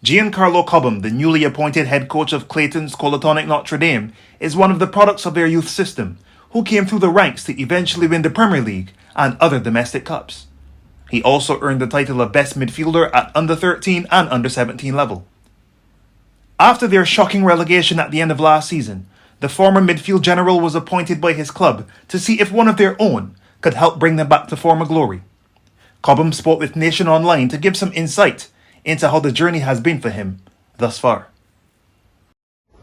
Giancarlo Cobham, the newly appointed head coach of Clayton's Tonic Notre Dame, is one of the products of their youth system, who came through the ranks to eventually win the Premier League and other domestic cups. He also earned the title of Best Midfielder at under 13 and under 17 level. After their shocking relegation at the end of last season, the former midfield general was appointed by his club to see if one of their own could help bring them back to former glory. Cobham spoke with Nation Online to give some insight into how the journey has been for him thus far.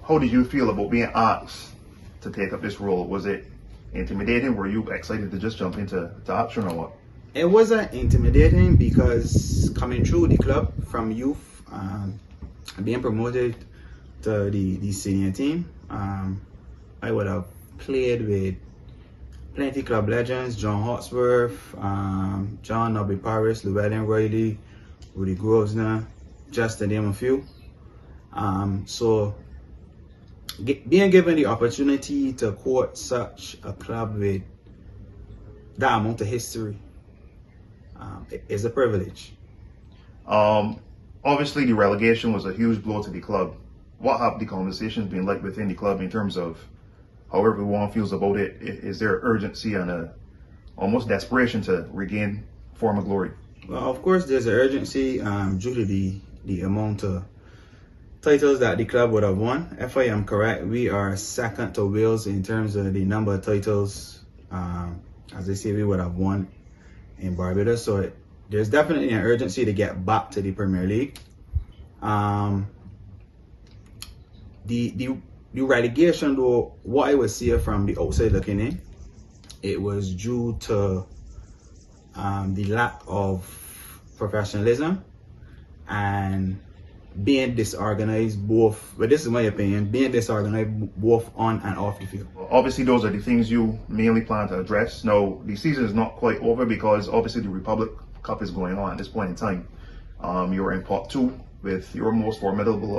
How did you feel about being asked to take up this role? Was it intimidating? Were you excited to just jump into action or what? It wasn't intimidating because coming through the club from youth, being promoted to the senior team, I would have played with plenty club legends: John Hawksworth, John Nobby Paris, Llewellyn Riley, Rudy Grosvenor, just to name a few. So being given the opportunity to court such a club with that amount of history is a privilege. Obviously, the relegation was a huge blow to the club. What have the conversations been like within the club in terms of how everyone feels about it? Is there urgency and almost desperation to regain former glory? Well, of course, there's an urgency due to the amount of titles that the club would have won. If I am correct, we are second to Wales in terms of the number of titles, as they say, we would have won in Barbados. So there's definitely an urgency to get back to the Premier League. The relegation, though, what I would see from the outside looking in, it was due to the lack of professionalism and being disorganized both, but this is my opinion, being disorganized both on and off the field. Obviously, those are the things you mainly plan to address. Now, the season is not quite over because obviously the Republic Cup is going on at this point in time. You're in part 2 with your most formidable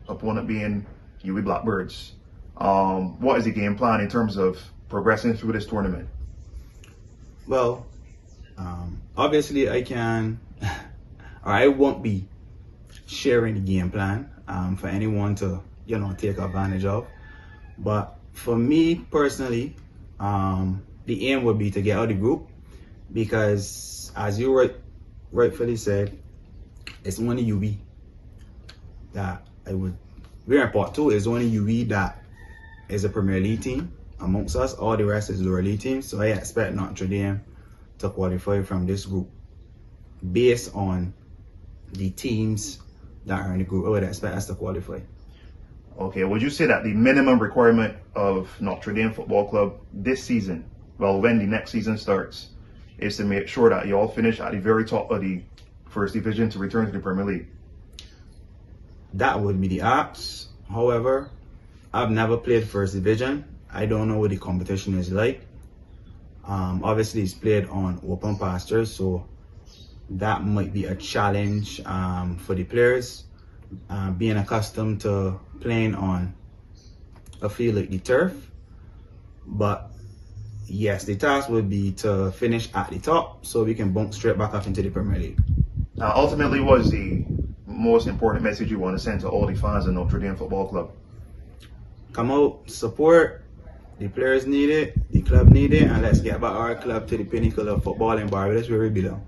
opponent being UWE Blackbirds. What is the game plan in terms of progressing through this tournament? Well, obviously I can, or I won't be sharing the game plan for anyone to, take advantage of. But for me personally, the aim would be to get out of the group because, as you rightfully said, it's only UWE that we're in part 2. It's only UWE that is a Premier League team amongst us. All the rest is lower league teams. So I expect Notre Dame to qualify from this group based on the teams that are in the group. I would expect us to qualify. Okay, would you say that the minimum requirement of Notre Dame Football Club this season, well, when the next season starts, is to make sure that you all finish at the very top of the first division to return to the Premier League? That would be the ask. However, I've never played first division. I don't know what the competition is like. Obviously, it's played on open pastures, so that might be a challenge for the players. Being accustomed to playing on a field like the turf. But yes, the task would be to finish at the top so we can bump straight back up into the Premier League. Ultimately, what is the most important message you want to send to all the fans of Notre Dame Football Club? Come out, support. The players need it, the club need it, and let's get back our club to the pinnacle of football in Barbados where we belong.